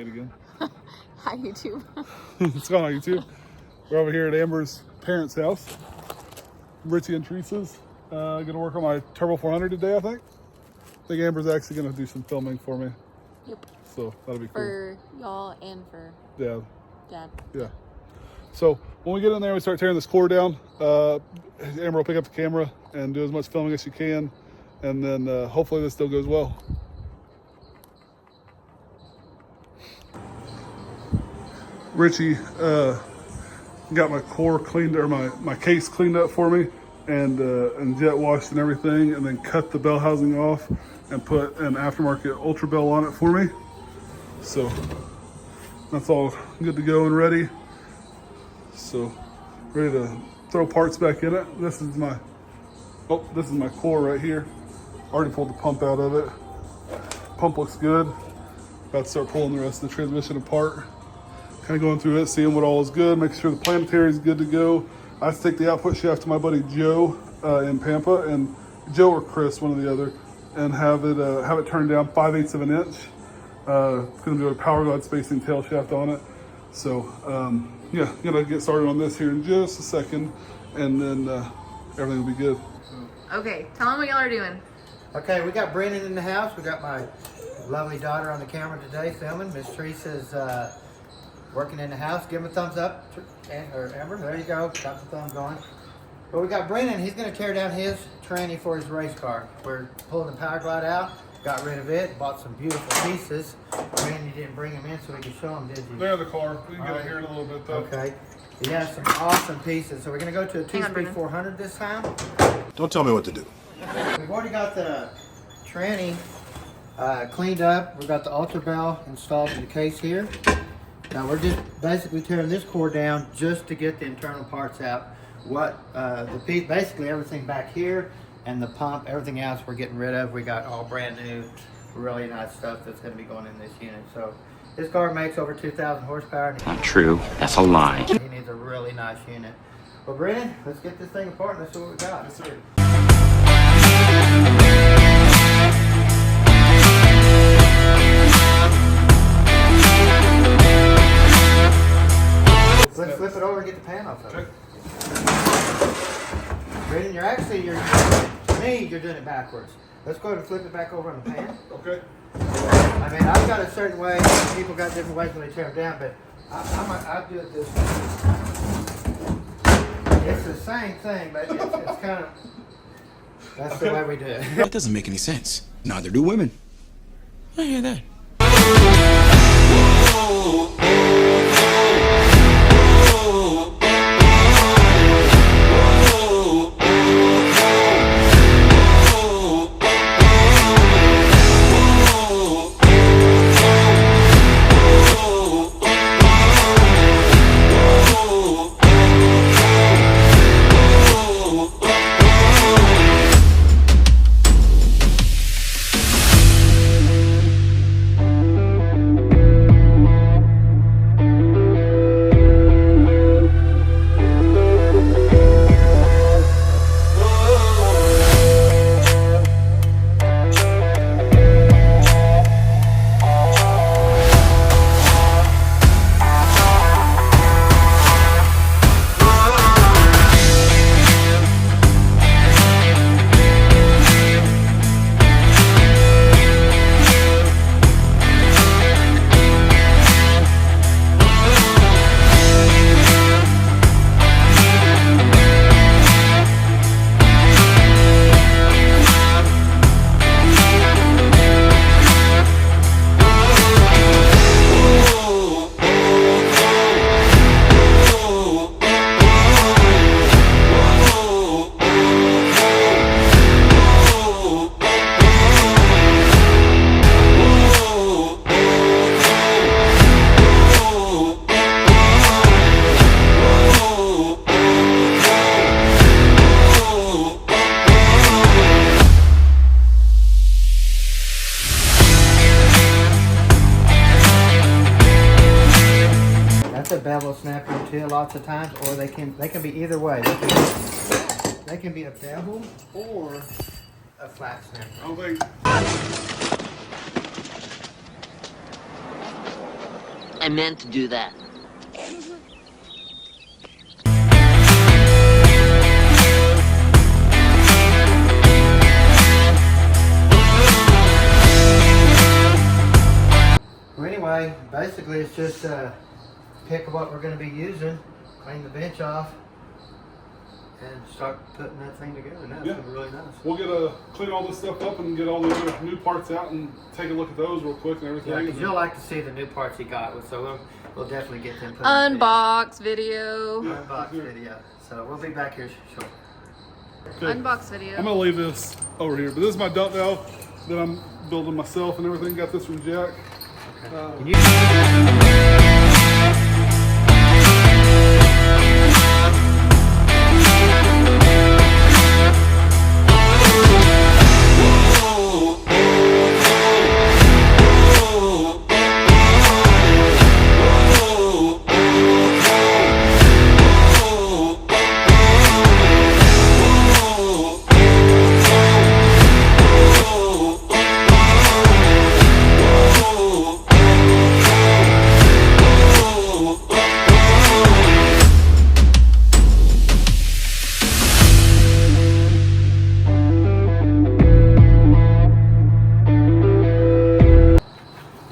it again. Hi, YouTube. What's going on, YouTube? We're over here at Amber's parents' house. Richie and Teresa's gonna work on my th400 today, I think. I think Amber's actually gonna do some filming for me. Yep. So that'll be cool. For y'all and for Dad. Yeah. So when we get in there, we start tearing this core down. Amber will pick up the camera and do as much filming as she can. And then hopefully this still goes well. Richie got my core cleaned, or my case cleaned up for me, and jet washed and everything, and then cut the bell housing off and put an aftermarket Ultra Bell on it for me. So that's all good to go and ready. So ready to throw parts back in it. This is my core right here. Already pulled the pump out of it. Pump looks good. About to start pulling the rest of the transmission apart. Kind of going through it, seeing what all is good, making sure the planetary is good to go. I have to take the output shaft to my buddy Joe in Pampa, and Joe or Chris, one or the other, and have it turned down 5/8 of an inch. It's going to do a power glide spacing tail shaft on it. So yeah, gonna get started on this here in just a second, and then everything will be good. Okay, tell them what y'all are doing. Okay, we got Brandon in the house. We got my lovely daughter on the camera today filming. Miss Teresa's working in the house. Give him a thumbs up, or Amber. There you go. Got the thumb going. But we got Brandon. He's going to tear down his tranny for his race car. We're pulling the power glide out. Got rid of it. Bought some beautiful pieces. Brandon, you didn't bring them in so we could show them, did you? They're in the car. We can get it here in a little bit, though. Okay. He has some awesome pieces. So we're going to go to a two-speed 400 this time. Don't tell me what to do. We've already got the tranny cleaned up. We've got the Ultra Bell installed in the case here. Now we're just basically tearing this core down just to get the internal parts out. Basically everything back here and the pump, everything else we're getting rid of. We got all brand new, really nice stuff that's going to be going in this unit. So this car makes over 2,000 horsepower. Not true. That's a lie. He needs a really nice unit. Well, Brandon, let's get this thing apart and let's see what we got. Yes, sir. Let's flip it over and get the pan off of it. Okay. Brandon, to me, you're doing it backwards. Let's go ahead and flip it back over on the pan. Okay. I mean, I've got a certain way. People got different ways when they tear them down, but I do it this way. It's the same thing, but it's kind of, that's the way we do it. That doesn't make any sense. Neither do women. I hear that. Bevel snapper too, lots of times, or they can be either way. They can be a bevel or a flat snapper. I don't think. I meant to do that. Well, anyway, basically it's just a pick of what we're going to be using, clean the bench off, and start putting that thing together. Now it's going to be really nice. We'll get clean all this stuff up and get all the other new parts out and take a look at those real quick and everything. Yeah, because you'll like to see the new parts he got, so we'll definitely get them put Unbox video. in the unbox video. So we'll be back here shortly. Okay. Unbox video. I'm gonna leave this over here, but this is my dump valve that I'm building myself and everything. Got this from Jack. Can you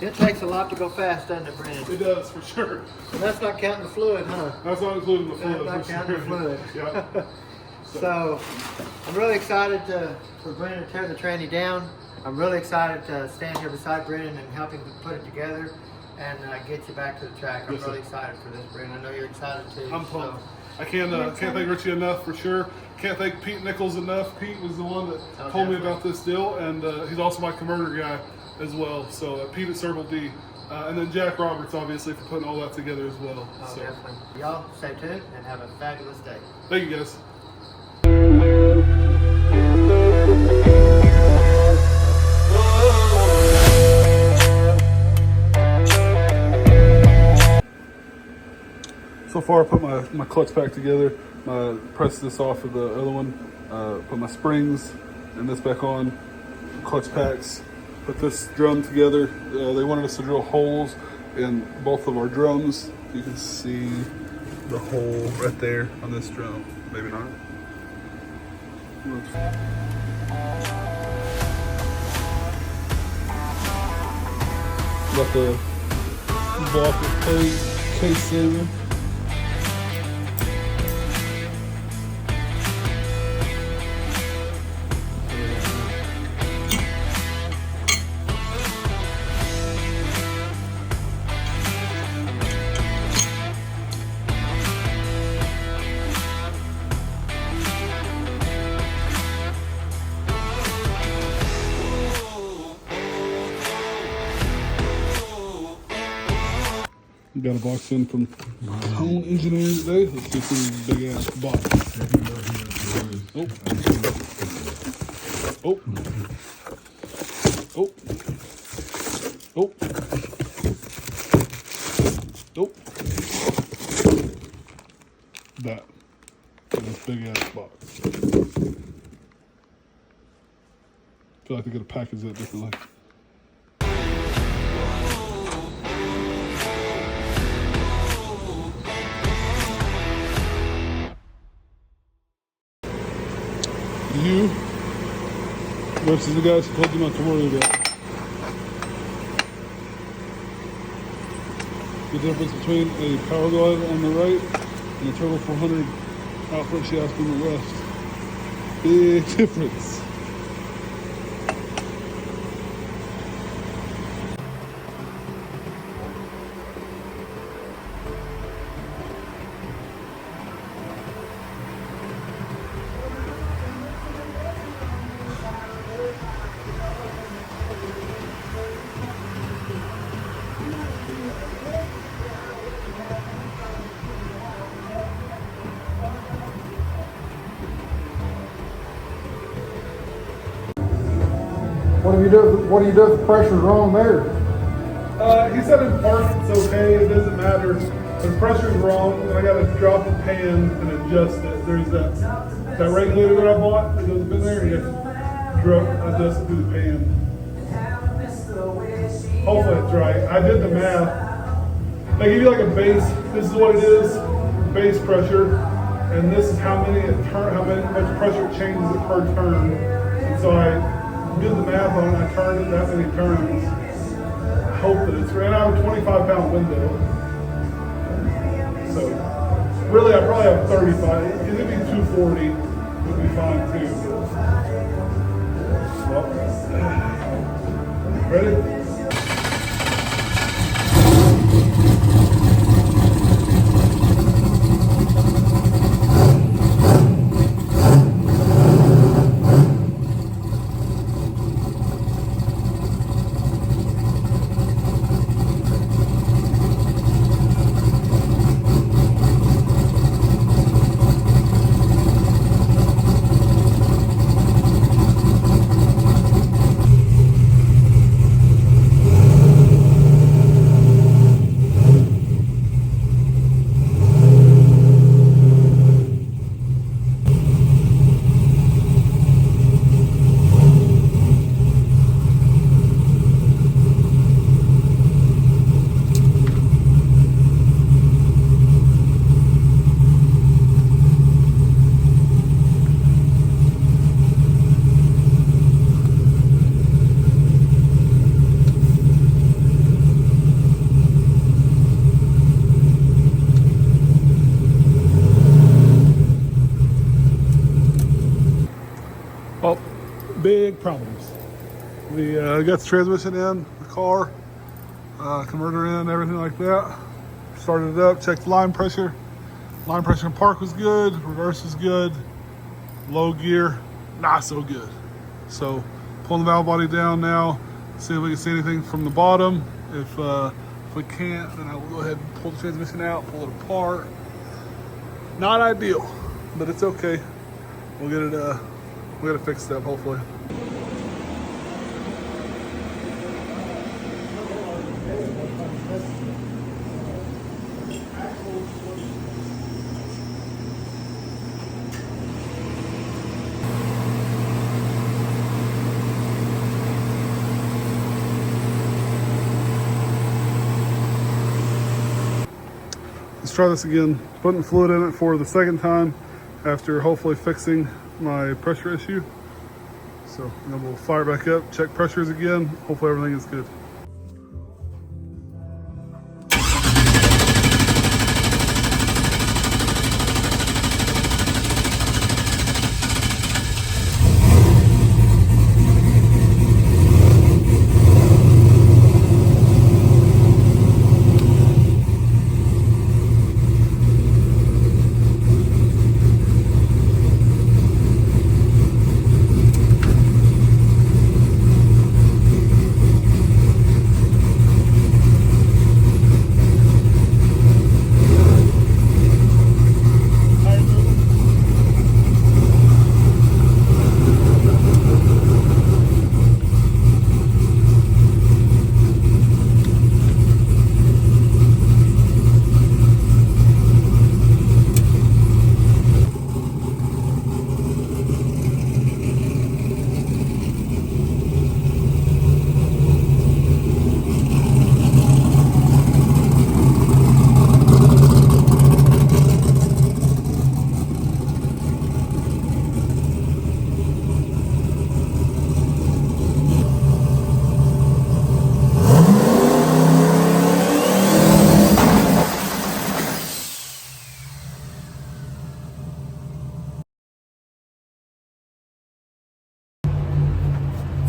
It takes a lot to go fast, doesn't it, Brandon? It does, for sure. And that's not counting the fluid, huh? That's not including the fluid. That's not counting the fluid. Yeah. So, I'm really excited for Brendan to tear the tranny down. I'm really excited to stand here beside Brendan and help him put it together and get you back to the track. I'm really excited for this, Brendan. I know you're excited too. I'm pumped. I can't thank Richie enough, for sure. Can't thank Pete Nichols enough. Pete was the one that told me about this deal, and he's also my converter guy as well. So Pete at Circle D. And then Jack Roberts, obviously, for putting all that together as well. Oh, so. definitely. Y'all stay tuned and have a fabulous day. Thank you, guys. So far, I put my clutch pack together. Pressed this off of the other one. Put my springs and this back on. Clutch packs. Put this drum together. They wanted us to drill holes in both of our drums. You can see the hole right there on this drum. Maybe not. Got the block of case in. Got a box in from Home Engineering today. Let's see this big ass box. Oh. Oh. Oh. Oh. Oh. That. This big ass box. Feel like they gotta package that differently. You versus the guys who told you not to worry about. The difference between a Power Glide on the right and a th400 out front shaft on the left. Big difference. What do you do if the pressure's wrong there? He said in parts it's okay, it doesn't matter. If the pressure's wrong, then I gotta drop the pan and adjust it. There's that regulator that I bought that goes up in there, you have to adjust it through the pan. Hopefully it's right. I did the math They give you like a base. This is what it is, base pressure, and this is how many much pressure it changes it per turn. And so I did the math on it. I turned it that many turns. I hope that it's right. I have a 25-pound window, so really I probably have 35. It'd be 240 would be fine too. Well, ready? Oh, big problems. I got the transmission in, the car, converter in, everything like that. Started it up, checked line pressure. Line pressure in park was good, reverse was good. Low gear, not so good. So pulling the valve body down now, see if we can see anything from the bottom. If we can't, then I will go ahead and pull the transmission out, pull it apart. Not ideal, but it's okay. We'll get it fixed up, hopefully. Let's try this again. Putting fluid in it for the second time after hopefully fixing my pressure issue. So then we'll fire back up, check pressures again. Hopefully everything is good.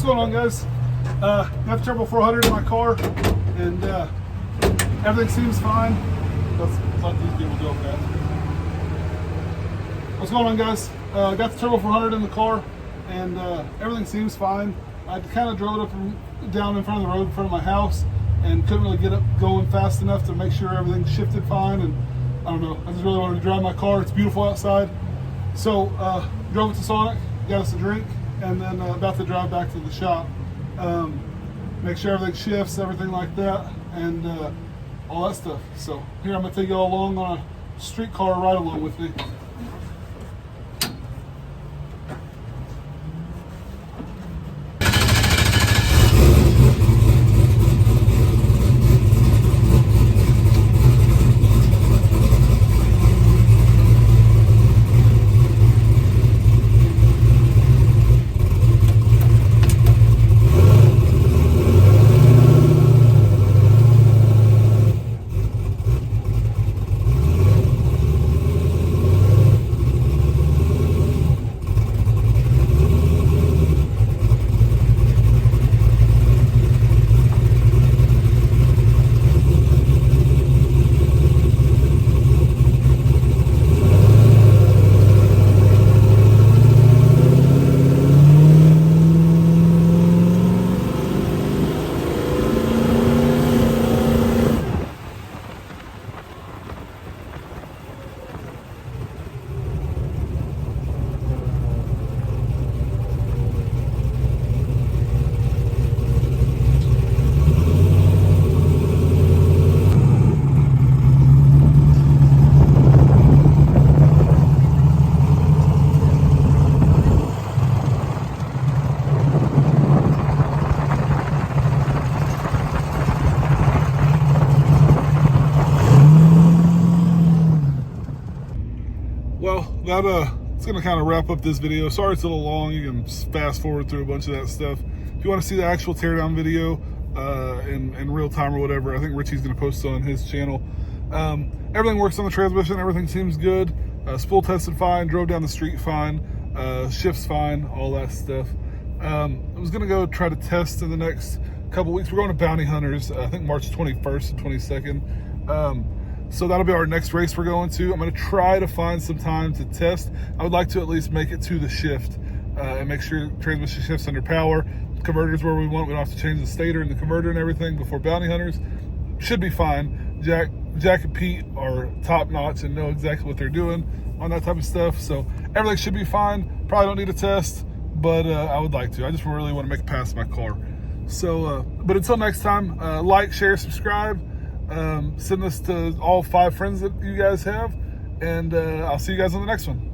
What's going on, guys? Got the Turbo 400 in my car, and everything seems fine. Let's let these people go fast. What's going on, guys? Got the Turbo 400 in the car, and everything seems fine. I kind of drove it up and down in front of the road in front of my house, and couldn't really get it going fast enough to make sure everything shifted fine. And I don't know, I just really wanted to drive my car. It's beautiful outside. So drove it to Sonic, got us a drink, and then about to drive back to the shop. Make sure everything shifts, everything like that, and all that stuff. So here, I'm gonna take you all along on a streetcar ride along with me. it's gonna kind of wrap up this video. Sorry it's a little long. You can fast forward through a bunch of that stuff. If you want to see the actual teardown video in real time or whatever, I think Richie's gonna post it on his channel. Everything works on the transmission. Everything seems good. Spool tested fine. Drove down the street fine. Shifts fine. All that stuff. I was gonna go try to test in the next couple weeks. We're going to Bounty Hunters, I think March 21st and 22nd. So that'll be our next race we're going to. I'm going to try to find some time to test. I would like to at least make it to the shift and make sure transmission shifts under power. Converter's where we want. We don't have to change the stator and the converter and everything before Bounty Hunters. Should be fine. Jack and Pete are top notch and know exactly what they're doing on that type of stuff. So everything should be fine. Probably don't need a test, but I would like to. I just really want to make it past my car. So, but until next time, like, share, subscribe, send this to all 5 friends that you guys have, and I'll see you guys on the next one.